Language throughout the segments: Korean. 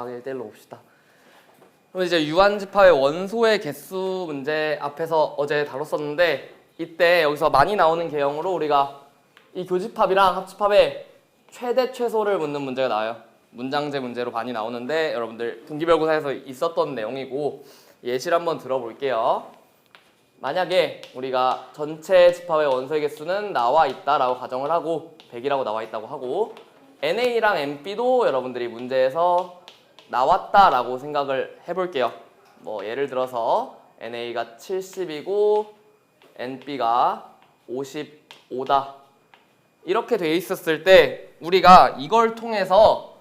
아까 1대1로 봅시다. 그럼 이제 유한집합의 원소의 개수 문제 앞에서 어제 다뤘었는데 이때 여기서 많이 나오는 개형으로 우리가 이 교집합이랑 합집합의 최대 최소를 묻는 문제가 나와요. 문장제 문제로 많이 나오는데 여러분들 분기별고사에서 있었던 내용이고 예시를 한번 들어볼게요. 만약에 우리가 전체 집합의 원소의 개수는 나와 있다라고 가정을 하고 100이라고 나와 있다고 하고 NA랑 NB도 여러분들이 문제에서 나왔다라고 생각을 해볼게요. 뭐 예를 들어서 NA가 70이고 NB가 55다. 이렇게 돼 있었을 때 우리가 이걸 통해서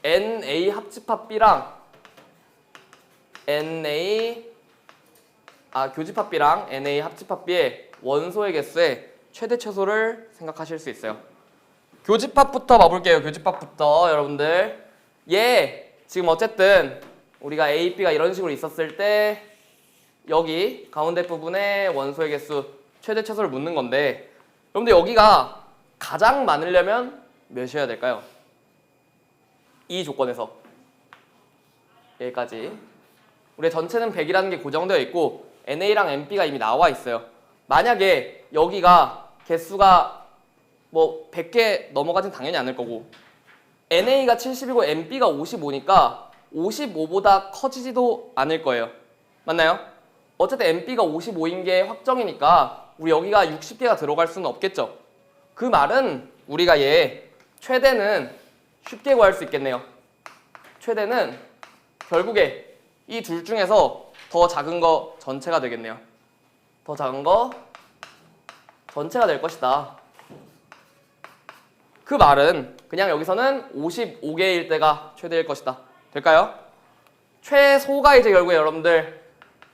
NA 합집합 B랑 교집합 B랑 NA 합집합 B의 원소의 개수의 최대 최소를 생각하실 수 있어요. 교집합부터 봐볼게요. 교집합부터 여러분들 지금 어쨌든 우리가 A, B가 이런 식으로 있었을 때 여기 가운데 부분에 원소의 개수 최대 최소를 묻는 건데 여러분들 여기가 가장 많으려면 몇이어야 될까요? 이 조건에서 여기까지 우리 전체는 100이라는 게 고정되어 있고 NA랑 NB가 이미 나와 있어요. 만약에 여기가 개수가 뭐 100개 넘어가진 당연히 않을 거고 NA가 70이고 NB가 55니까 55보다 커지지도 않을 거예요. 맞나요? 어쨌든 NB가 55인 게 확정이니까 우리 여기가 60개가 들어갈 수는 없겠죠. 그 말은 우리가 최대는 쉽게 구할 수 있겠네요. 최대는 결국에 이 둘 중에서 더 작은 거 전체가 되겠네요. 더 작은 거 전체가 될 것이다. 그 말은 그냥 여기서는 55개일 때가 최대일 것이다. 될까요? 최소가 이제 결국에 여러분들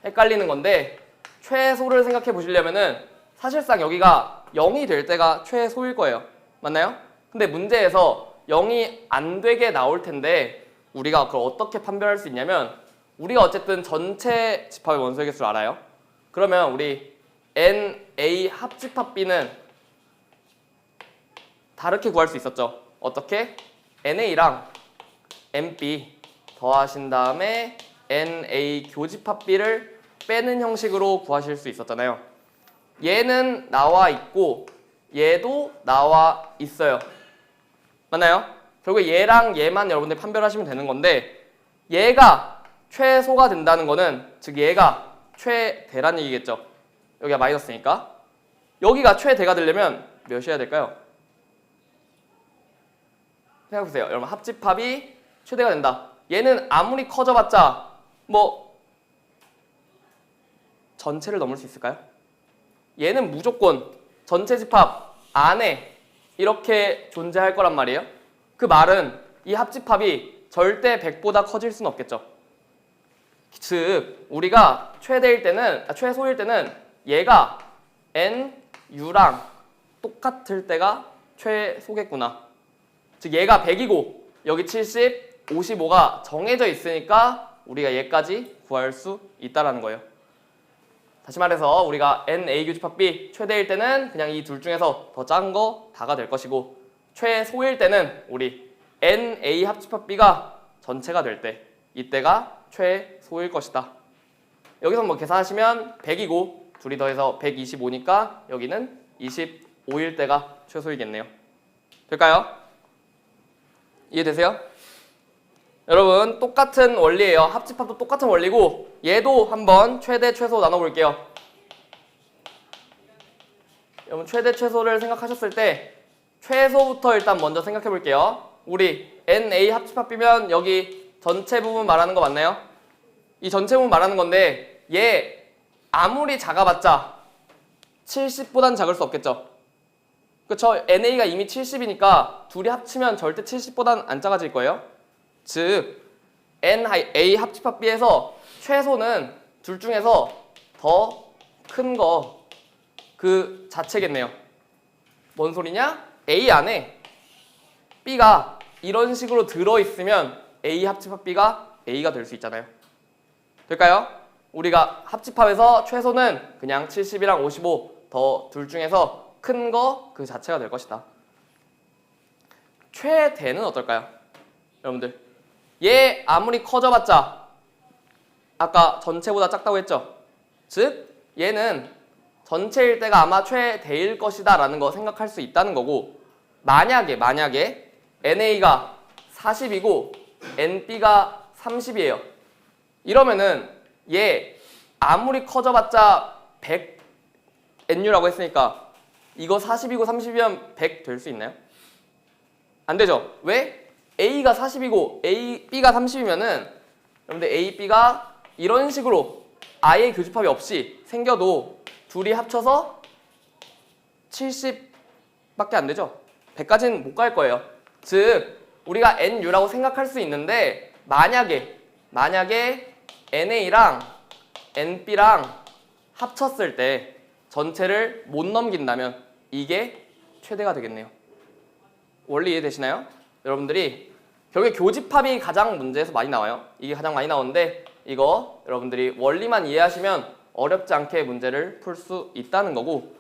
헷갈리는 건데 최소를 생각해 보시려면은 사실상 여기가 0이 될 때가 최소일 거예요. 맞나요? 근데 문제에서 0이 안 되게 나올 텐데 우리가 그걸 어떻게 판별할 수 있냐면 우리가 어쨌든 전체 집합의 원소의 개수를 알아요. 그러면 우리 NA 합집합 B는 다르게 구할 수 있었죠. 어떻게? NA랑 NB 더하신 다음에 NA 교집합 B를 빼는 형식으로 구하실 수 있었잖아요. 얘는 나와 있고 얘도 나와 있어요. 맞나요? 결국 얘랑 얘만 여러분들 판별하시면 되는 건데 얘가 최소가 된다는 거는 즉 얘가 최대란 얘기겠죠. 여기가 마이너스니까 여기가 최대가 되려면 몇이어야 될까요? 생각해보세요. 여러분 합집합이 최대가 된다. 얘는 아무리 커져봤자 뭐 전체를 넘을 수 있을까요? 얘는 무조건 전체 집합 안에 이렇게 존재할 거란 말이에요. 그 말은 이 합집합이 절대 100보다 커질 수는 없겠죠. 즉 우리가 최소일 때는 얘가 NU랑 똑같을 때가 최소겠구나. 즉 얘가 100이고 여기 70, 55가 정해져 있으니까 우리가 얘까지 구할 수 있다라는 거예요. 다시 말해서 우리가 NA 교집합 B 최대일 때는 그냥 이 둘 중에서 더 작은 거 다가 될 것이고 최소일 때는 우리 NA 합집합 B가 전체가 될 때 이때가 최소일 것이다. 여기서 뭐 계산하시면 100이고 둘이 더해서 125니까 여기는 25일 때가 최소이겠네요. 될까요? 이해되세요? 여러분 똑같은 원리예요. 합집합도 똑같은 원리고 얘도 한번 최대 최소 나눠볼게요. 여러분 최대 최소를 생각하셨을 때 최소부터 일단 먼저 생각해볼게요. 우리 NA 합집합 B면 여기 전체 부분 말하는 거 맞나요? 이 전체 부분 말하는 건데 얘 아무리 작아봤자 70보단 작을 수 없겠죠. 그쵸? NA가 이미 70이니까 둘이 합치면 절대 70보단 안 작아질 거예요. 즉 NA 합집합 B에서 최소는 둘 중에서 더 큰 거 그 자체겠네요. 뭔 소리냐? A 안에 B가 이런 식으로 들어있으면 A 합집합 B가 A가 될 수 있잖아요. 될까요? 우리가 합집합에서 최소는 그냥 70이랑 55 더 둘 중에서 큰 거 그 자체가 될 것이다. 최대는 어떨까요? 여러분들 얘 아무리 커져봤자 아까 전체보다 작다고 했죠. 즉 얘는 전체일 때가 아마 최대일 것이다 라는 거 생각할 수 있다는 거고, 만약에 NA가 40이고 NB가 30이에요. 이러면은 얘 아무리 커져봤자 100 NU라고 했으니까 이거 40이고 30이면 100 될 수 있나요? 안 되죠. 왜? A가 40이고 B가 30이면은 여러분들 A, B가 이런 식으로 아예 교집합이 없이 생겨도 둘이 합쳐서 70밖에 안 되죠. 100까지는 못 갈 거예요. 즉 우리가 NU라고 생각할 수 있는데, 만약에 NA랑 NB랑 합쳤을 때 전체를 못 넘긴다면 이게 최대가 되겠네요. 원리 이해되시나요? 여러분들이 결국에 교집합이 가장 문제에서 많이 나와요. 이게 가장 많이 나오는데 이거 여러분들이 원리만 이해하시면 어렵지 않게 문제를 풀 수 있다는 거고,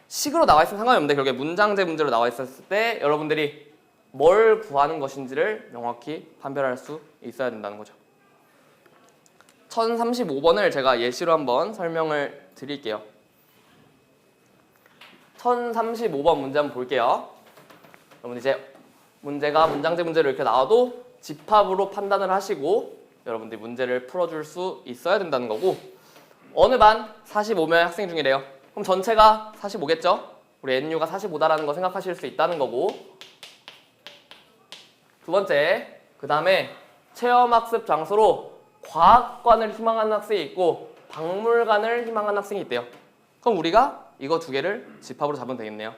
식으로 나와 있으면 상관이 없는데 결국에 문장제 문제로 나와 있었을 때 여러분들이 뭘 구하는 것인지를 명확히 판별할 수 있어야 된다는 거죠. 1035번을 제가 예시로 한번 설명을 드릴게요. 1035번 문제 한번 볼게요. 여러분 이제 문제가 문장제 문제로 이렇게 나와도 집합으로 판단을 하시고 여러분들이 문제를 풀어줄 수 있어야 된다는 거고, 어느 반 45명 학생 중이래요. 그럼 전체가 45겠죠? 우리 NU가 45다라는 거 생각하실 수 있다는 거고, 두 번째, 그 다음에 체험학습 장소로 과학관을 희망하는 학생이 있고 박물관을 희망하는 학생이 있대요. 그럼 우리가 이거 두 개를 집합으로 잡으면 되겠네요.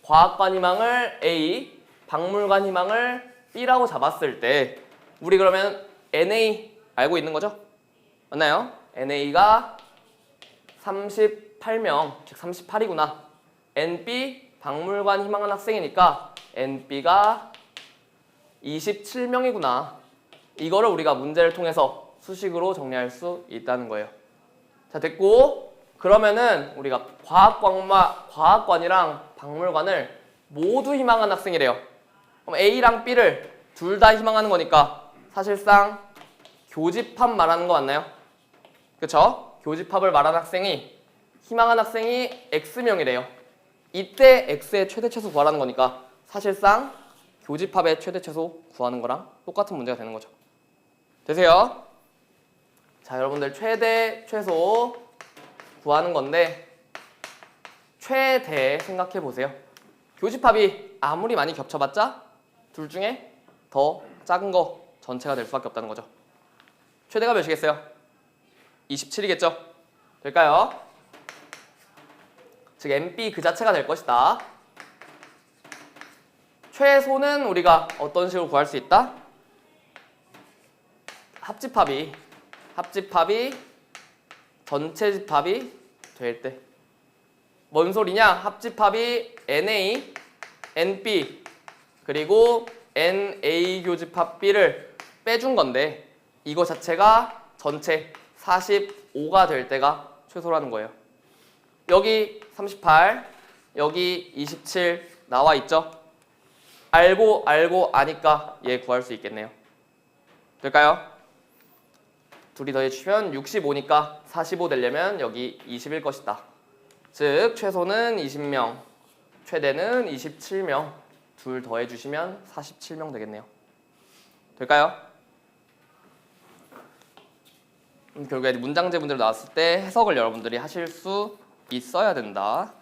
과학관 희망을 A, 박물관 희망을 B라고 잡았을 때 우리 그러면 NA 알고 있는 거죠? 맞나요? NA가 38명, 즉 38이구나. NB, 박물관 희망하는 학생이니까 NB가 27명이구나. 이거를 우리가 문제를 통해서 수식으로 정리할 수 있다는 거예요. 자, 됐고, 그러면은 우리가 과학관이랑 박물관을 모두 희망하는 학생이래요. 그럼 A랑 B를 둘 다 희망하는 거니까 사실상 교집합 말하는 거 맞나요? 그쵸? 교집합을 말하는 학생이, 희망하는 학생이 X명이래요. 이때 X의 최대 최소 구하라는 거니까 사실상 교집합의 최대 최소 구하는 거랑 똑같은 문제가 되는 거죠. 되세요? 자, 여러분들 최대 최소 구하는 건데 최대 생각해 보세요. 교집합이 아무리 많이 겹쳐봤자 둘 중에 더 작은 거 전체가 될 수밖에 없다는 거죠. 최대가 몇이겠어요? 27이겠죠? 될까요? 즉 NB 그 자체가 될 것이다. 최소는 우리가 어떤 식으로 구할 수 있다? 합집합이 전체 집합이 될 때. 뭔 소리냐? 합집합이 NA, NB 그리고 NA 교집합 B를 빼준 건데 이거 자체가 전체 45가 될 때가 최소라는 거예요. 여기 38, 여기 27 나와 있죠? 알고 아니까 얘 구할 수 있겠네요. 될까요? 둘이 더해주면 65니까 45 되려면 여기 20일 것이다. 즉 최소는 20명, 최대는 27명. 둘 더해주시면 47명 되겠네요. 될까요? 결국에 문장제 문제로 나왔을 때 해석을 여러분들이 하실 수 있어야 된다.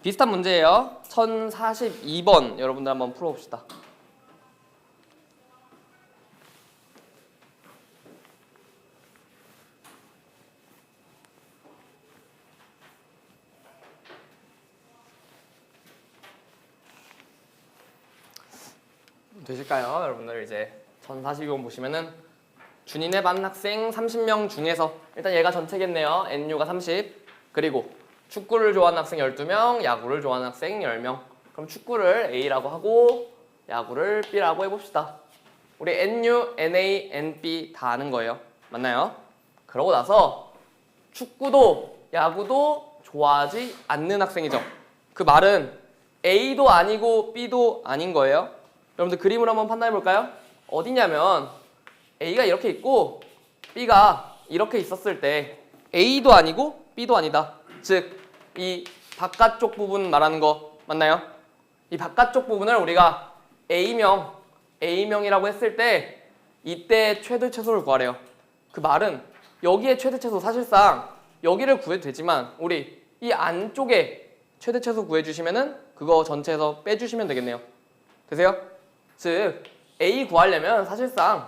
비슷한 문제예요. 1042번 여러분들 한번 풀어봅시다. 되실까요? 여러분들 이제 1042번 보시면은 준인의 반 학생 30명 중에서 일단 얘가 전체겠네요. NU가 30. 그리고 축구를 좋아하는 학생 12명, 야구를 좋아하는 학생 10명. 그럼 축구를 A라고 하고 야구를 B라고 해봅시다. 우리 NU, NA, NB 다 아는 거예요. 맞나요? 그러고 나서 축구도 야구도 좋아하지 않는 학생이죠. 그 말은 A도 아니고 B도 아닌 거예요. 여러분들 그림을 한번 판단해 볼까요? 어디냐면 A가 이렇게 있고 B가 이렇게 있었을 때 A도 아니고 B도 아니다. 즉 이 바깥쪽 부분 말하는 거 맞나요? 이 바깥쪽 부분을 우리가 A명이라고 했을 때 이때 최대 최소를 구하래요. 그 말은 여기에 최대 최소 사실상 여기를 구해도 되지만 우리 이 안쪽에 최대 최소 구해주시면은 그거 전체에서 빼주시면 되겠네요. 되세요? 즉 A 구하려면 사실상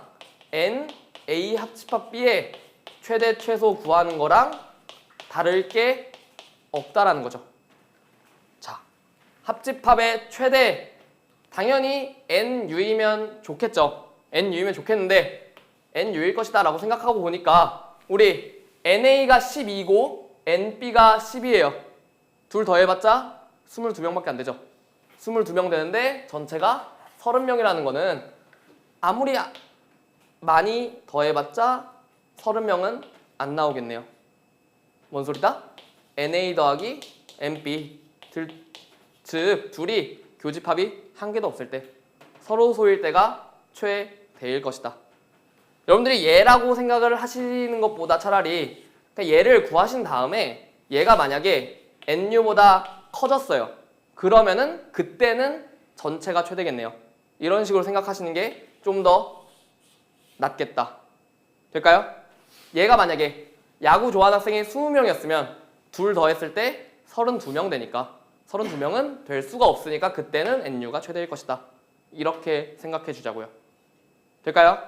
N, A 합집합 B의 최대 최소 구하는 거랑 다를 게 없다라는 거죠. 자, 합집합의 최대 당연히 NU이면 좋겠죠. NU이면 좋겠는데 NU일 것이다 라고 생각하고 보니까 우리 NA가 12고 NB가 10이에요. 둘 더해봤자 22명밖에 안 되죠. 22명 되는데 전체가 30명이라는 거는 아무리 많이 더해봤자 30명은 안 나오겠네요. 뭔 소리다? NA 더하기 NB 즉 둘이 교집합이 한 개도 없을 때 서로 소일 때가 최대일 것이다. 여러분들이 얘라고 생각을 하시는 것보다 차라리 얘를 구하신 다음에 얘가 만약에 NU보다 커졌어요. 그러면은 그때는 전체가 최대겠네요. 이런 식으로 생각하시는 게 좀 더 낫겠다. 될까요? 얘가 만약에 야구 좋아하는 학생이 20명이었으면 둘 더했을 때 32명 되니까 32명은 될 수가 없으니까 그때는 NU가 최대일 것이다. 이렇게 생각해 주자고요. 될까요?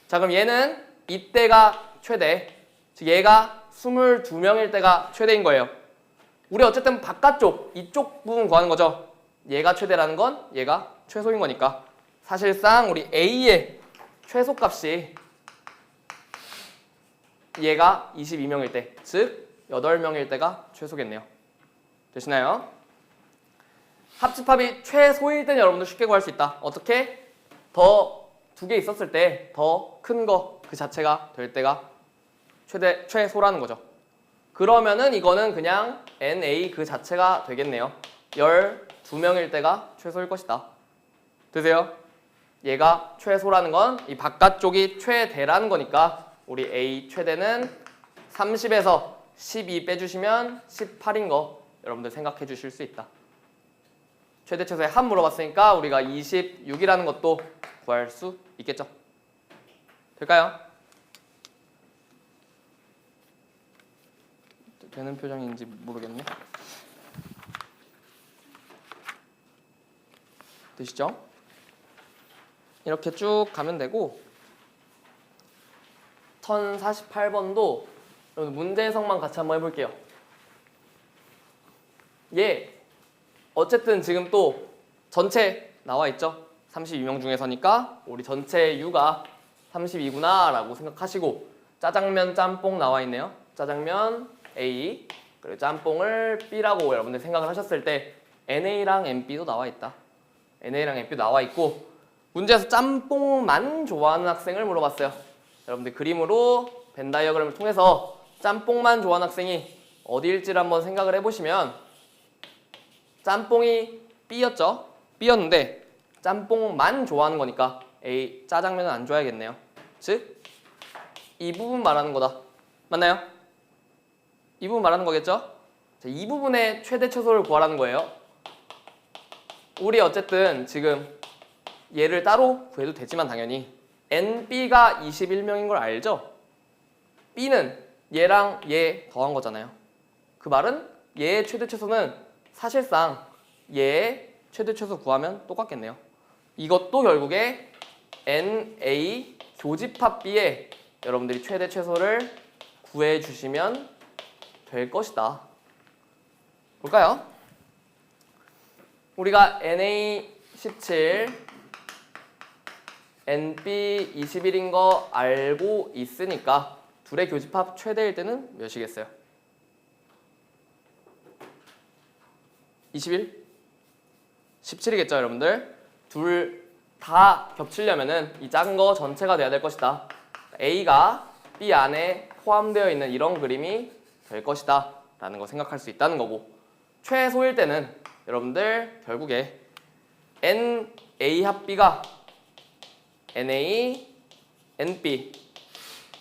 자, 그럼 얘는 이때가 최대, 즉 얘가 22명일 때가 최대인 거예요. 우리 어쨌든 바깥쪽, 이쪽 부분 구하는 거죠. 얘가 최대라는 건 얘가 최소인 거니까 사실상 우리 A의 최소값이 얘가 22명일 때, 즉 8명일 때가 최소겠네요. 되시나요? 합집합이 최소일 때는 여러분들 쉽게 구할 수 있다. 어떻게? 더 두 개 있었을 때 더 큰 거 그 자체가 될 때가 최소라는 거죠. 그러면은 이거는 그냥 NA 그 자체가 되겠네요. 12명일 때가 최소일 것이다. 되세요? 얘가 최소라는 건 이 바깥쪽이 최대라는 거니까 우리 A 최대는 30에서 12 빼주시면 18인 거 여러분들 생각해 주실 수 있다. 최대 최소의 합 물어봤으니까 우리가 26이라는 것도 구할 수 있겠죠. 될까요? 되는 표정인지 모르겠네. 되시죠? 이렇게 쭉 가면 되고 1048번도 문제 해석만 같이 한번 해볼게요. 예, 어쨌든 지금 또 전체 나와 있죠. 32명 중에서니까 우리 전체 U가 32구나 라고 생각하시고 짜장면 짬뽕 나와 있네요. 짜장면 A 그리고 짬뽕을 B라고 여러분들 생각을 하셨을 때 NA랑 NB도 나와 있다. NA랑 NB도 나와 있고 문제에서 짬뽕만 좋아하는 학생을 물어봤어요. 여러분들 그림으로 벤 다이어그램을 통해서 짬뽕만 좋아하는 학생이 어디일지를 한번 생각을 해보시면 짬뽕이 B였죠? B였는데 짬뽕만 좋아하는 거니까 A 짜장면은 안 좋아야겠네요. 즉 이 부분 말하는 거다. 맞나요? 이 부분 말하는 거겠죠? 자, 이 부분의 최대 최소를 구하라는 거예요. 우리 어쨌든 지금 얘를 따로 구해도 되지만 당연히 NB가 21명인 걸 알죠? B는 얘랑 얘 더한 거잖아요. 그 말은 얘의 최대 최소는 사실상 얘의 최대 최소 구하면 똑같겠네요. 이것도 결국에 NA 교집합 B의 여러분들이 최대 최소를 구해주시면 될 것이다. 볼까요? 우리가 NA 17, NB 21인 거 알고 있으니까 둘의 교집합 최대일 때는 몇이겠어요? 21? 17이겠죠, 여러분들? 둘 다 겹치려면은 이 작은 거 전체가 돼야 될 것이다. A가 B 안에 포함되어 있는 이런 그림이 될 것이다 라는 거 생각할 수 있다는 거고 최소일 때는 여러분들 결국에 NA 합 B가 NA, NB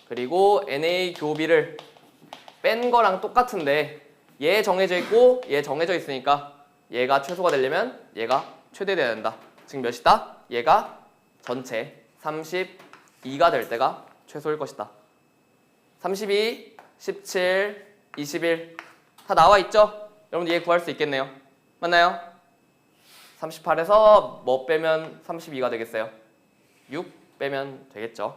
그리고 NA 교비를 뺀 거랑 똑같은데 얘 정해져 있고 얘 정해져 있으니까 얘가 최소가 되려면 얘가 최대돼야 된다. 지금 몇이다? 얘가 전체 32가 될 때가 최소일 것이다. 32, 17, 21 다 나와 있죠? 여러분들 얘 구할 수 있겠네요. 맞나요? 38에서 뭐 빼면 32가 되겠어요? 6 빼면 되겠죠.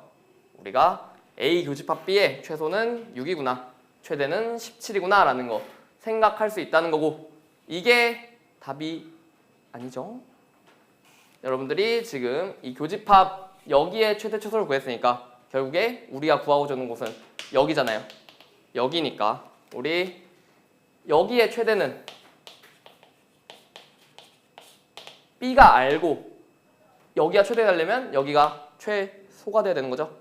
우리가 A 교집합 B의 최소는 6이구나. 최대는 17이구나 라는 거 생각할 수 있다는 거고 이게 답이 아니죠. 여러분들이 지금 이 교집합 여기에 최대 최소를 구했으니까 결국에 우리가 구하고자 하는 곳은 여기잖아요. 여기니까 우리 여기에 최대는 B가 알고 여기가 최대 되려면 여기가 최소가 돼야 되는 거죠.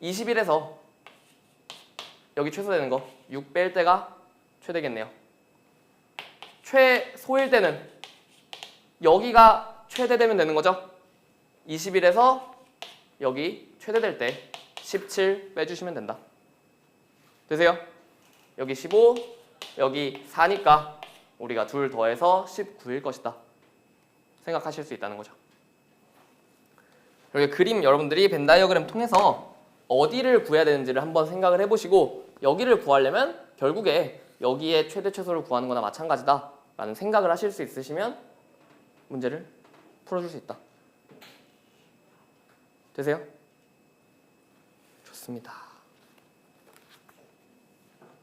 21에서 여기 최소 되는 거 6 뺄 때가 최대겠네요. 최소일 때는 여기가 최대되면 되는 거죠. 21에서 여기 최대될 때 17 빼주시면 된다. 되세요? 여기 15, 여기 4니까 우리가 둘 더해서 19일 것이다. 생각하실 수 있다는 거죠. 여기 그림 여러분들이 벤 다이어그램 통해서 어디를 구해야 되는지를 한번 생각을 해보시고 여기를 구하려면 결국에 여기에 최대 최소를 구하는 거나 마찬가지다 라는 생각을 하실 수 있으시면 문제를 풀어줄 수 있다. 되세요? 좋습니다.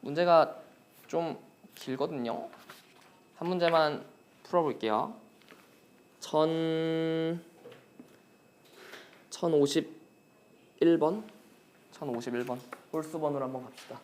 문제가 좀 길거든요. 한 문제만 풀어볼게요. 1051번 홀수번호로 한번 갑시다.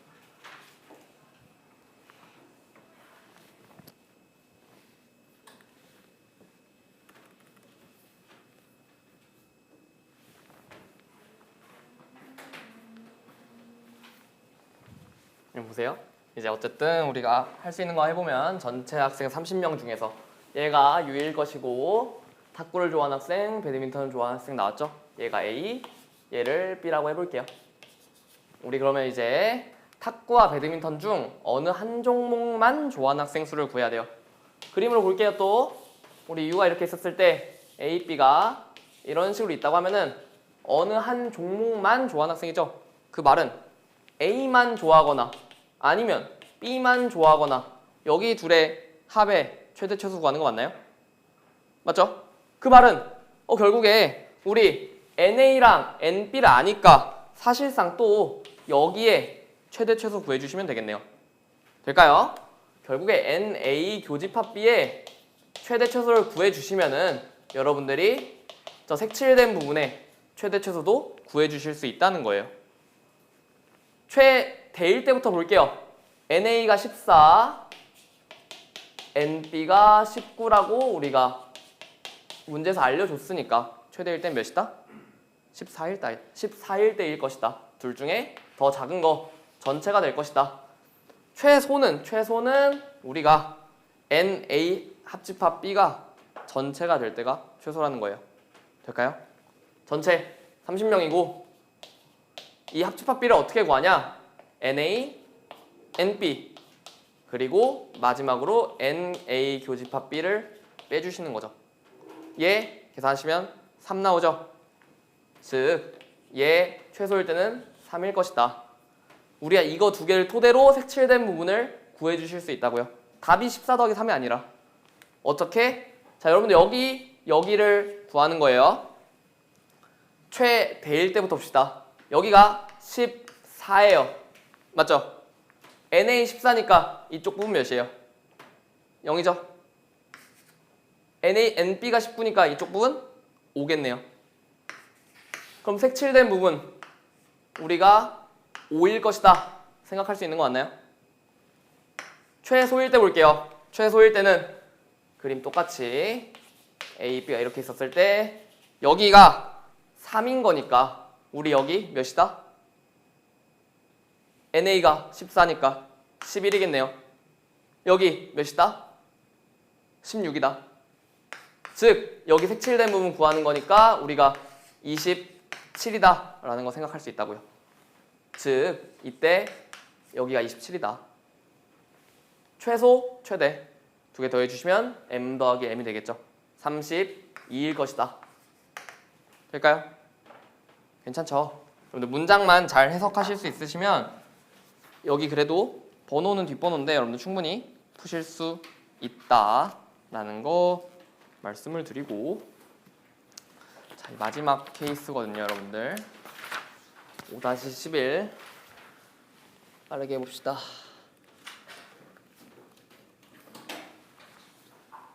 보세요. 이제 어쨌든 우리가 할 수 있는 거 해보면 전체 학생 30명 중에서 얘가 U일 것이고 탁구를 좋아하는 학생, 배드민턴을 좋아하는 학생 나왔죠? 얘가 A, 얘를 B라고 해볼게요. 우리 그러면 이제 탁구와 배드민턴 중 어느 한 종목만 좋아하는 학생 수를 구해야 돼요. 그림으로 볼게요. 또 우리 U가 이렇게 있었을 때 A, B가 이런 식으로 있다고 하면은 어느 한 종목만 좋아하는 학생이죠. 그 말은 A만 좋아하거나 아니면 B만 좋아하거나 여기 둘의 합의 최대 최소 구하는 거 맞나요? 맞죠? 그 말은 결국에 우리 NA랑 NB를 아니까 사실상 또 여기에 최대 최소 구해주시면 되겠네요. 될까요? 결국에 NA 교집합 B의 최대 최소를 구해주시면은 여러분들이 저 색칠된 부분에 최대 최소도 구해주실 수 있다는 거예요. 최대일 때부터 볼게요. NA가 14, NB가 19라고 우리가 문제에서 알려줬으니까 최대일 땐 몇이다? 14일 때일 것이다. 둘 중에 더 작은 거 전체가 될 것이다. 최소는 우리가 NA 합집합 B가 전체가 될 때가 최소라는 거예요. 될까요? 전체 30명이고 이 합집합 B를 어떻게 구하냐? NA, NB 그리고 마지막으로 NA 교집합 B를 빼주시는 거죠. 얘 계산하시면 3 나오죠. 즉 얘 최소일 때는 3일 것이다. 우리가 이거 두 개를 토대로 색칠된 부분을 구해주실 수 있다고요. 답이 14 더하기 3이 아니라 어떻게? 자, 여러분들 여기를 구하는 거예요. 최대일 때부터 봅시다. 여기가 14예요. 맞죠? NA 14니까 이쪽 부분 몇이에요? 0이죠? NB가 19니까 이쪽 부분 5겠네요. 그럼 색칠된 부분 우리가 5일 것이다 생각할 수 있는 거 맞나요? 최소일 때 볼게요. 최소일 때는 그림 똑같이 A, B가 이렇게 있었을 때 여기가 3인 거니까 우리 여기 몇이다? NA가 14니까 11이겠네요. 여기 몇이다? 16이다. 즉 여기 색칠된 부분 구하는 거니까 우리가 27이다 라는 거 생각할 수 있다고요. 즉 이때 여기가 27이다. 최소, 최대 두 개 더해주시면 m 더하기 m이 되겠죠. 32일 것이다. 될까요? 괜찮죠? 여러분들 문장만 잘 해석하실 수 있으시면 여기 그래도 번호는 뒷번호인데 여러분들 충분히 푸실 수 있다라는 거 말씀을 드리고, 자, 마지막 케이스거든요, 여러분들. 5-11 빠르게 해봅시다.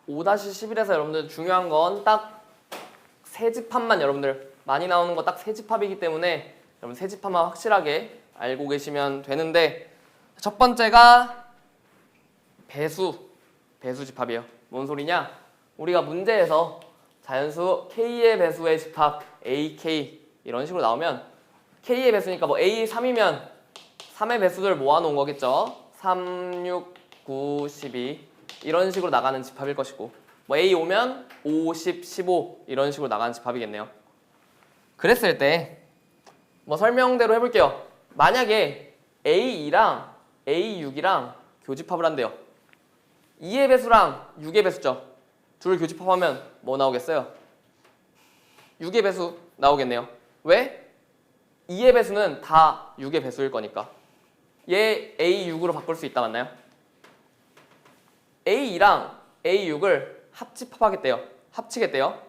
5-11에서 여러분들 중요한 건 딱 세 집합만, 여러분들 많이 나오는 거 딱 세 집합이기 때문에 여러분 세 집합만 확실하게 알고 계시면 되는데, 첫 번째가 배수 집합이에요. 뭔 소리냐? 우리가 문제에서 자연수 K의 배수의 집합 AK 이런 식으로 나오면 K의 배수니까 뭐 A 3이면 3의 배수들 모아놓은 거겠죠. 3, 6, 9, 12 이런 식으로 나가는 집합일 것이고, 뭐 A 오면 5, 10, 15 이런 식으로 나가는 집합이겠네요. 그랬을 때 뭐 설명대로 해볼게요. 만약에 A2랑 A6이랑 교집합을 한대요. 2의 배수랑 6의 배수죠. 둘 교집합하면 뭐 나오겠어요? 6의 배수 나오겠네요. 왜? 2의 배수는 다 6의 배수일 거니까. 얘 A6으로 바꿀 수 있다, 맞나요? A2랑 A6을 합집합하겠대요. 합치겠대요.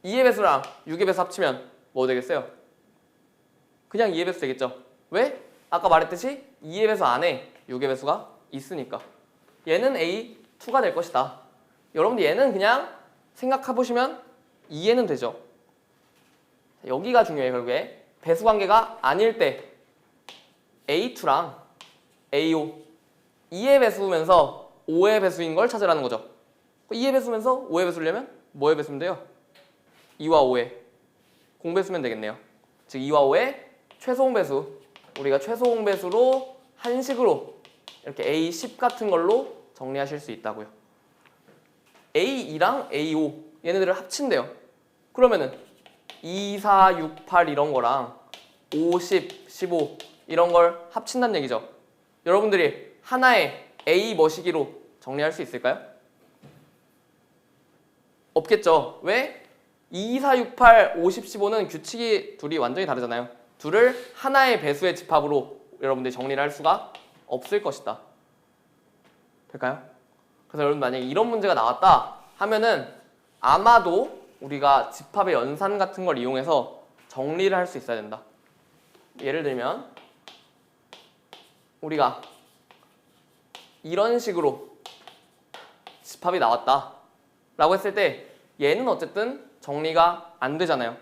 2의 배수랑 6의 배수 합치면 뭐 되겠어요? 그냥 2의 배수 되겠죠. 왜? 아까 말했듯이 2의 배수 안에 6의 배수가 있으니까. 얘는 A2가 될 것이다. 여러분들 얘는 그냥 생각해보시면 이해는 되죠. 여기가 중요해요. 결국에 배수 관계가 아닐 때 A2랑 A5 2의 배수면서 5의 배수인 걸 찾으라는 거죠. 2의 배수면서 5의 배수려면 뭐의 배수면 돼요? 2와 5의 공배수면 되겠네요. 즉 2와 5의 최소공 배수, 우리가 최소공 배수로 한식으로 이렇게 A10 같은 걸로 정리하실 수 있다고요. A2랑 A5 얘네들을 합친대요. 그러면은 2, 4, 6, 8 이런 거랑 5, 10, 15 이런 걸 합친다는 얘기죠. 여러분들이 하나의 A 머시기로 정리할 수 있을까요? 없겠죠. 왜? 2, 4, 6, 8, 5, 10, 15는 규칙이 둘이 완전히 다르잖아요. 둘을 하나의 배수의 집합으로 여러분들이 정리를 할 수가 없을 것이다. 될까요? 그래서 여러분 만약에 이런 문제가 나왔다 하면은 아마도 우리가 집합의 연산 같은 걸 이용해서 정리를 할 수 있어야 된다. 예를 들면 우리가 이런 식으로 집합이 나왔다 라고 했을 때 얘는 어쨌든 정리가 안 되잖아요.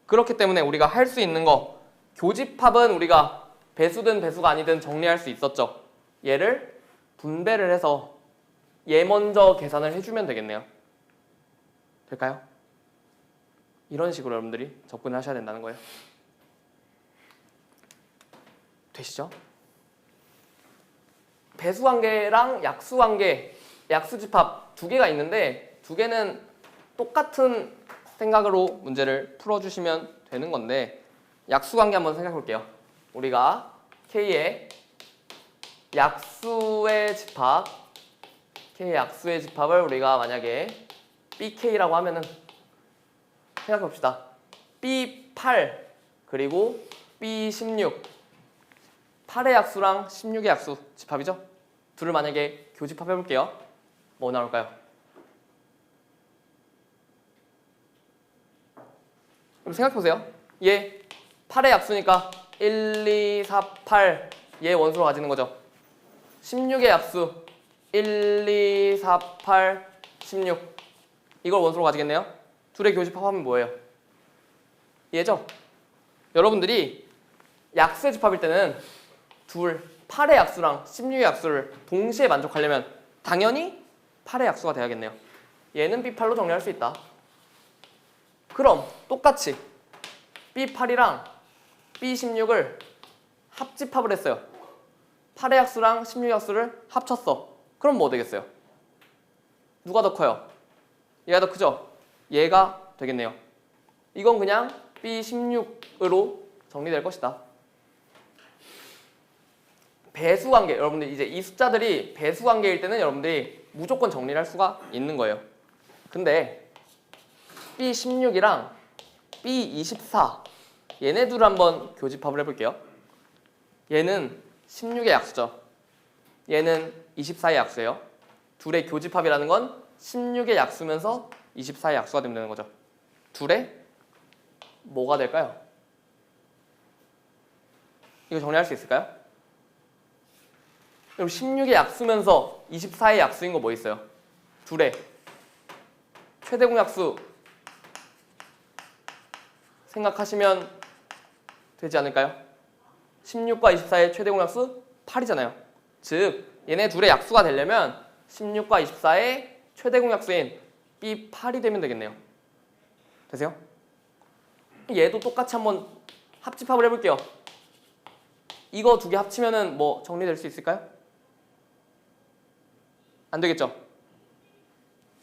그렇기 때문에 우리가 할 수 있는 거, 교집합은 우리가 배수든 배수가 아니든 정리할 수 있었죠. 얘를 분배를 해서 얘 먼저 계산을 해주면 되겠네요. 될까요? 이런 식으로 여러분들이 접근을 하셔야 된다는 거예요. 되시죠? 배수관계랑 약수관계, 약수집합 두 개가 있는데 두 개는 똑같은 생각으로 문제를 풀어주시면 되는 건데, 약수관계 한번 생각해 볼게요. 우리가 K의 약수의 집합, K의 약수의 집합을 우리가 만약에 BK라고 하면은 생각해 봅시다. B8 그리고 B16 8의 약수랑 16의 약수 집합이죠? 둘을 만약에 교집합 해볼게요. 뭐 나올까요? 그럼 생각해보세요. 얘 8의 약수니까 1, 2, 4, 8 얘 원소로 가지는 거죠. 16의 약수 1, 2, 4, 8, 16 이걸 원소로 가지겠네요. 둘의 교집합하면 뭐예요? 얘죠? 여러분들이 약수의 집합일 때는 둘 8의 약수랑 16의 약수를 동시에 만족하려면 당연히 8의 약수가 돼야겠네요. 얘는 B8로 정리할 수 있다. 그럼 똑같이 B8이랑 B16을 합집합을 했어요. 8의 약수랑 16의 약수를 합쳤어. 그럼 뭐 되겠어요? 누가 더 커요? 얘가 더 크죠? 얘가 되겠네요. 이건 그냥 B16으로 정리될 것이다. 배수관계, 여러분들 이제 이 숫자들이 배수관계일 때는 여러분들이 무조건 정리를 할 수가 있는 거예요. 근데 B16이랑 B24 얘네 둘을 한번 교집합을 해볼게요. 얘는 16의 약수죠. 얘는 24의 약수예요. 둘의 교집합이라는 건 16의 약수면서 24의 약수가 되는 거죠. 둘의 뭐가 될까요? 이거 정리할 수 있을까요? 그럼 16의 약수면서 24의 약수인 거 뭐 있어요? 둘의 최대 공약수 생각하시면 되지 않을까요? 16과 24의 최대 공약수 8이잖아요. 즉 얘네 둘의 약수가 되려면 16과 24의 최대 공약수인 B8이 되면 되겠네요. 되세요? 얘도 똑같이 한번 합집합을 해볼게요. 이거 두 개 합치면은 뭐 정리될 수 있을까요? 안 되겠죠?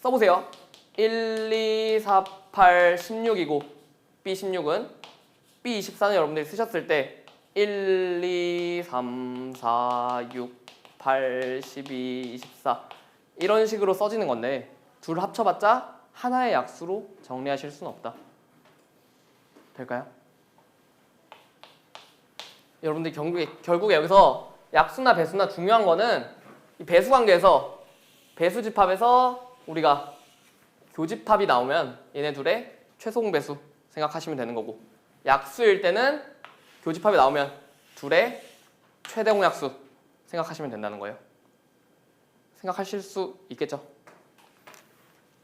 써보세요. 1, 2, 4, 8, 16이고 B16은 B24는 여러분들이 쓰셨을 때 1, 2, 3, 4, 6, 8, 12, 24 이런 식으로 써지는 건데 둘 합쳐봤자 하나의 약수로 정리하실 수는 없다. 될까요? 여러분들 결국에 여기서 약수나 배수나 중요한 거는 이 배수관계에서 배수집합에서 우리가 교집합이 나오면 얘네 둘의 최소공배수 생각하시면 되는 거고 약수일 때는 교집합이 나오면 둘의 최대공약수 생각하시면 된다는 거예요. 생각하실 수 있겠죠?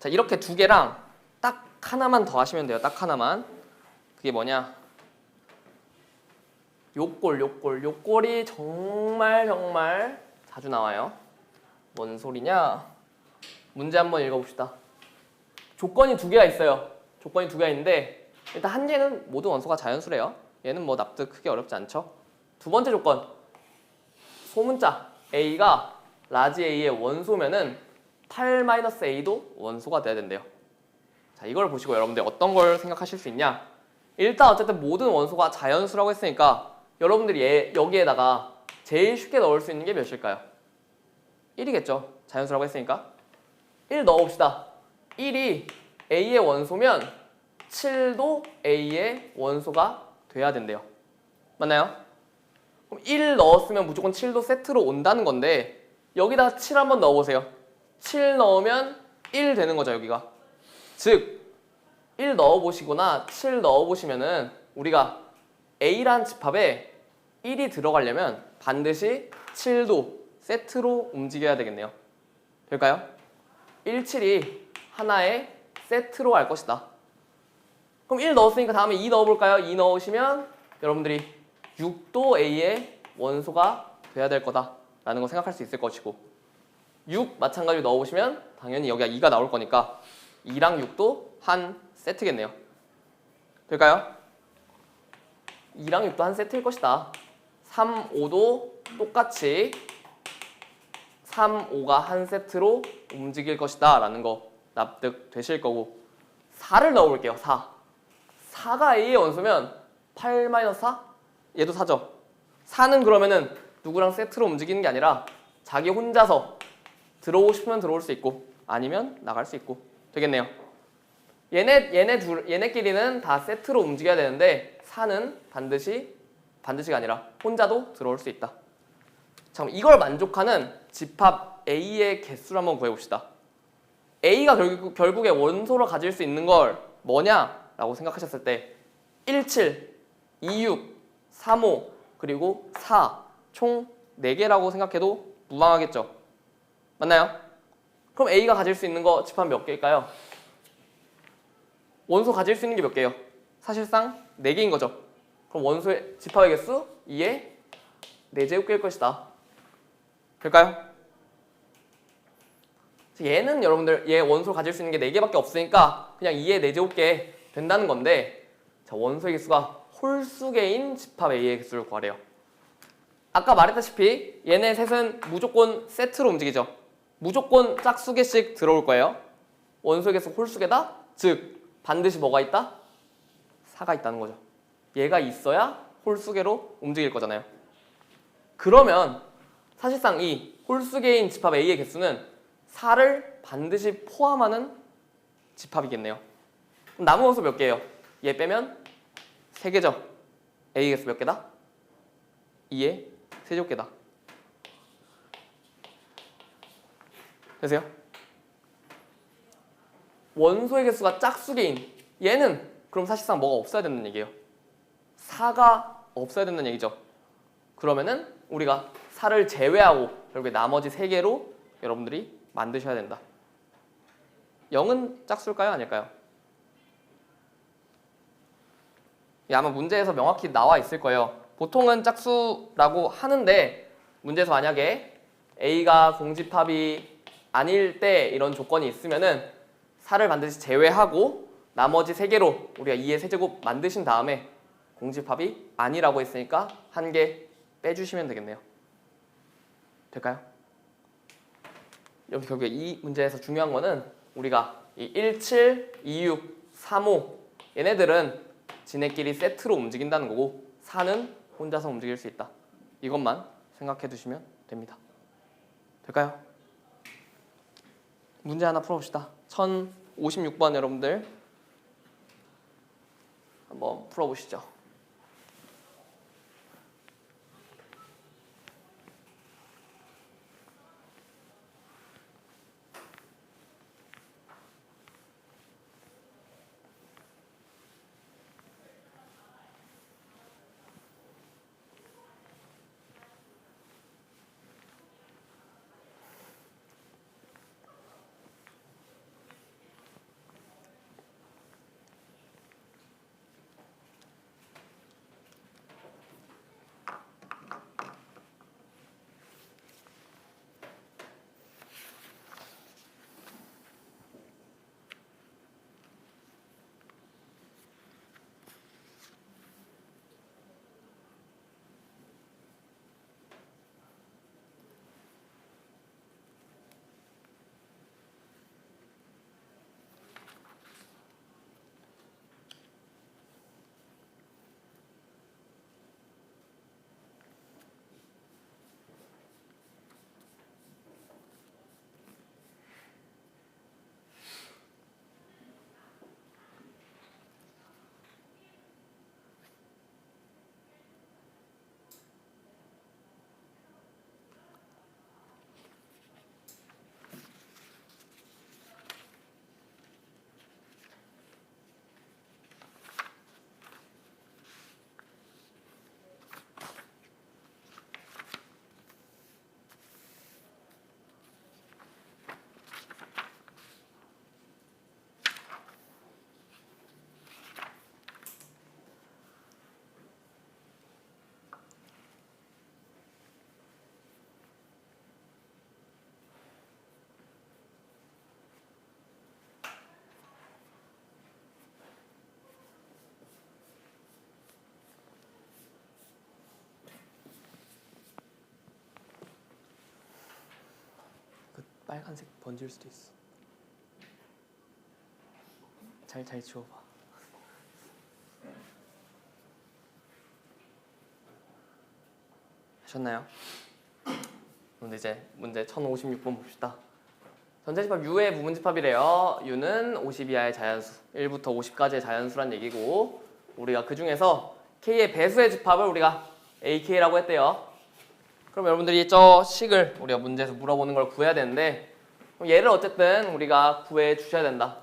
자, 이렇게 두 개랑 딱 하나만 더 하시면 돼요. 딱 하나만. 그게 뭐냐? 요꼴이 정말 자주 나와요. 뭔 소리냐? 문제 한번 읽어봅시다. 조건이 두 개가 있어요. 조건이 두 개가 있는데 일단 한 개는 모든 원소가 자연수래요. 얘는 뭐 납득 크게 어렵지 않죠. 두 번째 조건, 소문자 A가 라지 A의 원소면은 8-A도 원소가 돼야 된대요. 자, 이걸 보시고 여러분들 어떤 걸 생각하실 수 있냐? 일단 어쨌든 모든 원소가 자연수라고 했으니까 여러분들이 여기에다가 제일 쉽게 넣을 수 있는 게 몇일까요? 1이겠죠. 자연수라고 했으니까 1 넣어봅시다. 1이 A의 원소면 7도 A의 원소가 돼야 된대요. 맞나요? 그럼 1 넣었으면 무조건 7도 세트로 온다는 건데 여기다가 7 한번 넣어보세요. 7 넣으면 1 되는 거죠, 여기가. 즉 1 넣어보시거나 7 넣어보시면은 우리가 A라는 집합에 1이 들어가려면 반드시 7도 세트로 움직여야 되겠네요. 될까요? 1, 7이 하나의 세트로 갈 것이다. 그럼 1 넣었으니까 다음에 2 넣어볼까요? 2 넣으시면 여러분들이 6도 A의 원소가 돼야 될 거다라는 거 생각할 수 있을 것이고 6 마찬가지로 넣어보시면 당연히 여기가 2가 나올 거니까 2랑 6도 한 세트겠네요. 될까요? 2랑 6도 한 세트일 것이다. 3, 5도 똑같이 3, 5가 한 세트로 움직일 것이다 라는 거 납득되실 거고 4를 넣어볼게요. 4가 A의 원소면 8-4? 얘도 4죠. 4는 그러면은 누구랑 세트로 움직이는 게 아니라 자기 혼자서 들어오고 싶으면 들어올 수 있고 아니면 나갈 수 있고 되겠네요. 얘네끼리는 다 세트로 움직여야 되는데 4는 반드시가 아니라 혼자도 들어올 수 있다. 자, 그럼 이걸 만족하는 집합 A의 개수를 한번 구해봅시다. A가 결국에 원소로 가질 수 있는 걸 뭐냐라고 생각하셨을 때 17, 26, 35, 그리고 4, 총 4개라고 생각해도 무방하겠죠. 맞나요? 그럼 A가 가질 수 있는 거 집합 몇 개일까요? 원소 가질 수 있는 게 몇 개예요? 사실상 4개인 거죠. 그럼 원소의 집합의 개수 2의 4제곱개일 것이다. 될까요? 얘는 여러분들 얘 원소를 가질 수 있는 게 4개밖에 없으니까 그냥 2의 4제곱개 된다는 건데 자, 원소의 개수가 홀수개인 집합 A의 개수를 구하래요. 아까 말했다시피 얘네 셋은 무조건 세트로 움직이죠. 무조건 짝수개씩 들어올 거예요. 원소의 개수 홀수개다? 즉 반드시 뭐가 있다? 4가 있다는 거죠. 얘가 있어야 홀수계로 움직일 거잖아요. 그러면 사실상 이 홀수계인 집합 A의 개수는 4를 반드시 포함하는 집합이겠네요. 그럼 남은 홀수 몇 개예요? 얘 빼면 3개죠. A 개수 몇 개다? 2의 세제곱개다. 되세요? 원소의 개수가 짝수계인 얘는 그럼 사실상 뭐가 없어야 된다는 얘기예요. 4가 없어야 된다는 얘기죠. 그러면은 우리가 4를 제외하고 결국에 나머지 3개로 여러분들이 만드셔야 된다. 0은 짝수일까요? 아닐까요? 아마 문제에서 명확히 나와 있을 거예요. 보통은 짝수라고 하는데 문제에서 만약에 A가 공집합이 아닐 때 이런 조건이 있으면은 4를 반드시 제외하고 나머지 3개로 우리가 2의 세제곱 만드신 다음에 공집합이 아니라고 했으니까 1개 빼주시면 되겠네요. 될까요? 여기 결국에 이 문제에서 중요한 거는 우리가 이 17, 26, 35 얘네들은 지네끼리 세트로 움직인다는 거고 4는 혼자서 움직일 수 있다. 이것만 생각해 두시면 됩니다. 될까요? 문제 하나 풀어봅시다. 1056번 여러분들 한번 풀어보시죠. 빨간색 번질 수도 있어. 잘 지워봐. 하셨나요? 그럼 이제 문제 1056번 봅시다. 전체집합 U의 부분집합이래요. U는 50 이하의 자연수, 1부터 50까지의 자연수란 얘기고 우리가 그 중에서 K의 배수의 집합을 우리가 AK라고 했대요. 그럼 여러분들이 저 식을 우리가 문제에서 물어보는 걸 구해야 되는데 얘를 어쨌든 우리가 구해 주셔야 된다.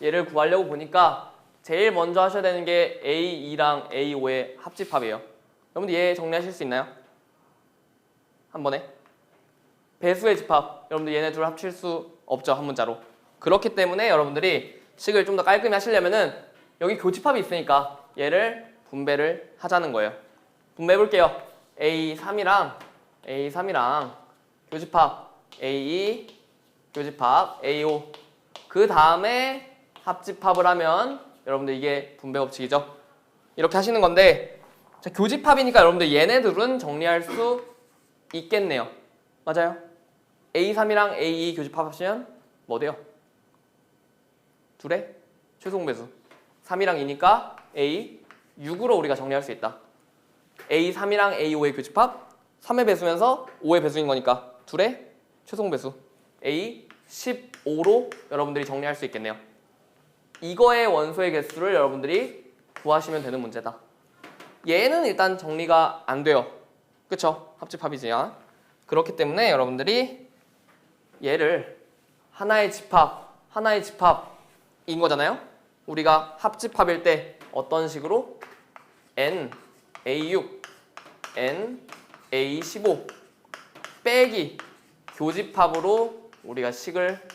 얘를 구하려고 보니까 제일 먼저 하셔야 되는 게 A2랑 A5의 합집합이에요. 여러분들 얘 정리하실 수 있나요? 한 번에? 배수의 집합. 여러분들 얘네 둘 합칠 수 없죠, 한 문자로. 그렇기 때문에 여러분들이 식을 좀 더 깔끔히 하시려면은 여기 교집합이 있으니까 얘를 분배를 하자는 거예요. 분배해 볼게요. A3이랑 교집합 A2, 교집합 A5. 그 다음에 합집합을 하면 여러분들 이게 분배 법칙이죠. 이렇게 하시는 건데 자, 교집합이니까 여러분들 얘네들은 정리할 수 있겠네요. 맞아요? A3이랑 A2 교집합 하시면 뭐 돼요? 둘의 최소공배수. 3이랑 2니까 A6으로 우리가 정리할 수 있다. A3이랑 A5의 교집합 3의 배수면서 5의 배수인 거니까 둘의 최종 배수 A15로 여러분들이 정리할 수 있겠네요. 이거의 원소의 개수를 여러분들이 구하시면 되는 문제다. 얘는 일단 정리가 안 돼요. 그쵸? 합집합이지만. 그렇기 때문에 여러분들이 얘를 하나의 집합인 거잖아요. 우리가 합집합일 때 어떤 식으로 N, A6, N, A15 빼기 교집합으로 우리가 식을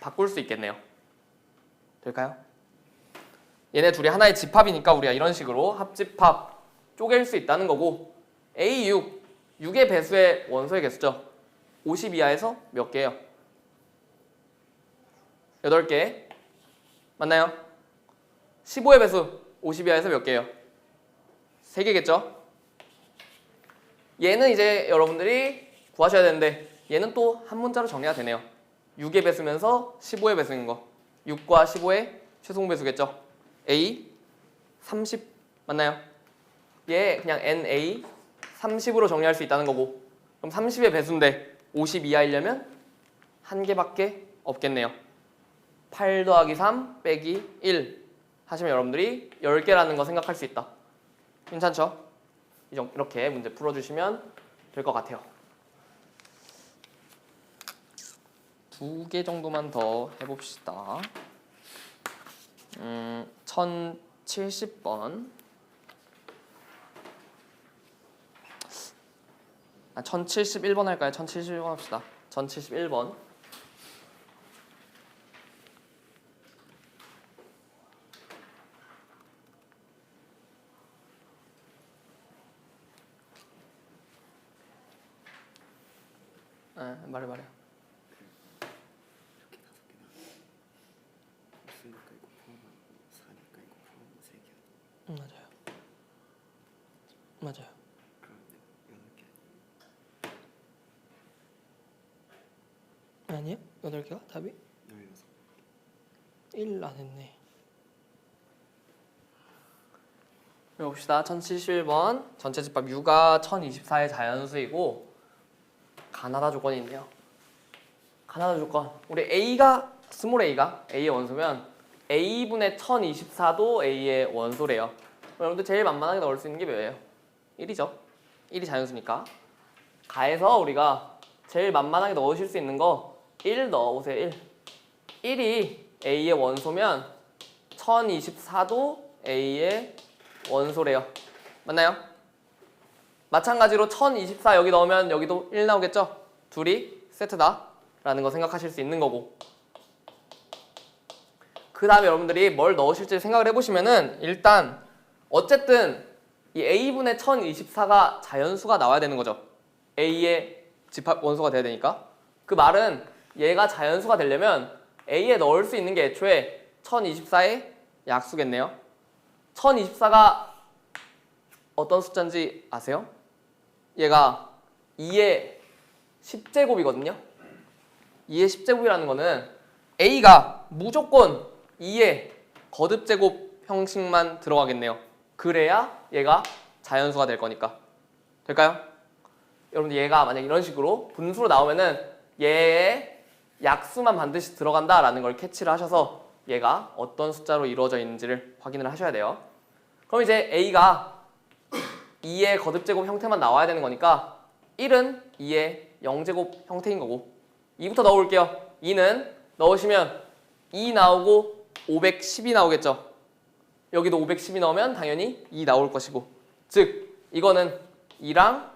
바꿀 수 있겠네요. 될까요? 얘네 둘이 하나의 집합이니까 우리가 이런 식으로 합집합 쪼갤 수 있다는 거고 A6, 6의 배수의 원소의 개수죠. 50 이하에서 몇 개예요? 8개. 맞나요? 15의 배수 50 이하에서 몇 개예요? 3개겠죠? 얘는 이제 여러분들이 구하셔야 되는데 얘는 또 한 문자로 정리가 되네요. 6의 배수면서 15의 배수인 거. 6과 15의 최종 배수겠죠? A 30 맞나요? 얘 그냥 NA 30으로 정리할 수 있다는 거고 그럼 30의 배수인데 50 이하이려면 한 개밖에 없겠네요. 8 더하기 3 빼기 1 하시면 여러분들이 10개라는 거 생각할 수 있다. 괜찮죠? 이렇게 문제 풀어주시면 될 것 같아요. 2개 정도만 더 해봅시다. 1070번 1071번 할까요? 1071번 합시다. 1071번 말해 맞아요. 아니요? 8개가 답이? 1 안 했네. 봅시다. 1071번 전체 집합 U가 1024의 자연수이고 가나다 조건이 있네요. 가나다 조건. 우리 A가 스몰 A가 A의 원소면 A분의 1024도 A의 원소래요. 여러분들 제일 만만하게 넣을 수 있는 게 뭐예요? 1이죠. 1이 자연수니까. 가에서 우리가 제일 만만하게 넣으실 수 있는 거 1 넣어보세요. 1. 1이 A의 원소면 1024도 A의 원소래요. 맞나요? 마찬가지로 1024 여기 넣으면 여기도 1 나오겠죠? 둘이 세트다 라는 거 생각하실 수 있는 거고 그 다음에 여러분들이 뭘 넣으실지 생각을 해보시면은 일단 어쨌든 이 A분의 1024가 자연수가 나와야 되는 거죠. A의 집합 원소가 돼야 되니까 그 말은 얘가 자연수가 되려면 A에 넣을 수 있는 게 애초에 1024의 약수겠네요. 1024가 어떤 숫자인지 아세요? 얘가 2의 10제곱이거든요. 2의 10제곱이라는 거는 A가 무조건 2의 거듭제곱 형식만 들어가겠네요. 그래야 얘가 자연수가 될 거니까. 될까요? 여러분들 얘가 만약 이런 식으로 분수로 나오면은 얘의 약수만 반드시 들어간다라는 걸 캐치를 하셔서 얘가 어떤 숫자로 이루어져 있는지를 확인을 하셔야 돼요. 그럼 이제 A가 2의 거듭제곱 형태만 나와야 되는 거니까 1은 2의 0제곱 형태인 거고 2부터 넣어볼게요. 2는 넣으시면 2 나오고 510이 나오겠죠. 여기도 510이 넣으면 당연히 2 나올 것이고 즉 이거는 2랑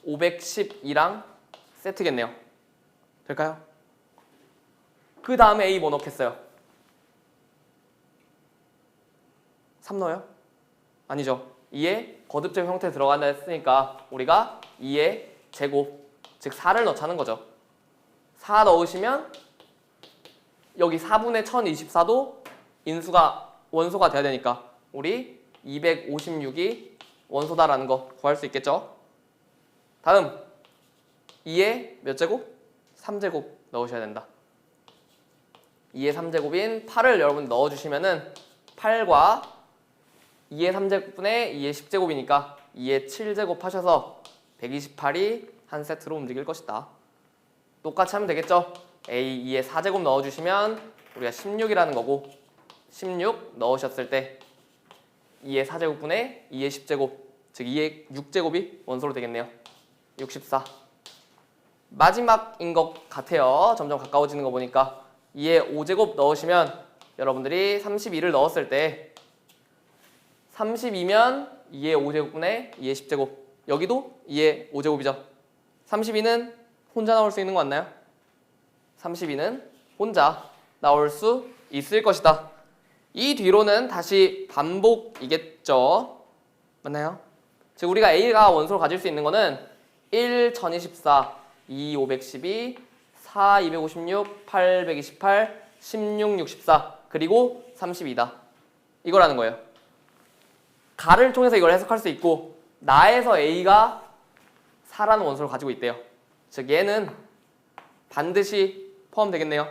512랑 세트겠네요. 될까요? 그 다음에 A 뭐 넣겠어요? 3 넣어요? 아니죠. 2의 거듭제곱 형태 들어간다 했으니까 우리가 2의 제곱 즉 4를 넣자는 거죠. 4 넣으시면 여기 4분의 1024도 원소가 돼야 되니까 우리 256이 원소다라는 거 구할 수 있겠죠. 다음 2의 몇 제곱? 3제곱 넣으셔야 된다. 2의 3제곱인 8을 여러분 넣어주시면은 8과 2의 3제곱분의 2의 10제곱이니까 2의 7제곱 하셔서 128이 한 세트로 움직일 것이다. 똑같이 하면 되겠죠? A 2의 4제곱 넣어주시면 우리가 16이라는 거고 16 넣으셨을 때 2의 4제곱분의 2의 10제곱 즉 2의 6제곱이 원소로 되겠네요. 64. 마지막인 것 같아요. 점점 가까워지는 거 보니까 2의 5제곱 넣으시면 여러분들이 32를 넣었을 때 32면 2의 5제곱분의 2의 10제곱 여기도 2의 5제곱이죠. 32는 혼자 나올 수 있는 거 맞나요? 32는 혼자 나올 수 있을 것이다. 이 뒤로는 다시 반복이겠죠. 맞나요? 즉 우리가 A가 원소를 가질 수 있는 거는 1, 1024, 2, 512, 4, 256, 8, 128, 16, 64 그리고 32다. 이거라는 거예요. 가를 통해서 이걸 해석할 수 있고 나에서 A가 4라는 원소를 가지고 있대요. 즉 얘는 반드시 포함되겠네요.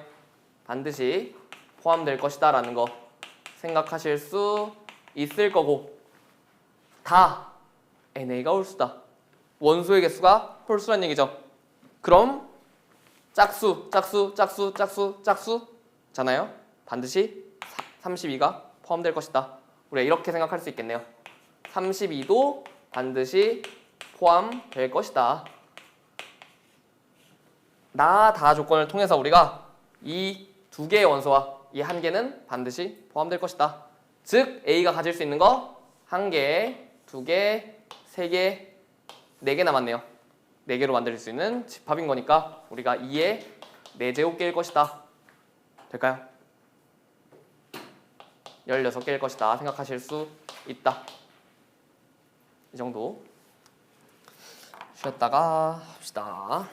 반드시 포함될 것이다 라는 거 생각하실 수 있을 거고 다 NA가 홀수다. 원소의 개수가 홀수란 얘기죠. 그럼 짝수 짝수잖아요. 반드시 32가 포함될 것이다. 우리가 이렇게 생각할 수 있겠네요. 32도 반드시 포함될 것이다. 나 다 조건을 통해서 우리가 이 두 개의 원소와 이 한 개는 반드시 포함될 것이다. 즉 A가 가질 수 있는 거 한 개, 두 개, 세 개, 네 개 남았네요. 네 개로 만들 수 있는 집합인 거니까 우리가 2의 4제곱개일 것이다. 될까요? 16개일 것이다 생각하실 수 있다. 이 정도 쉬었다가 합시다.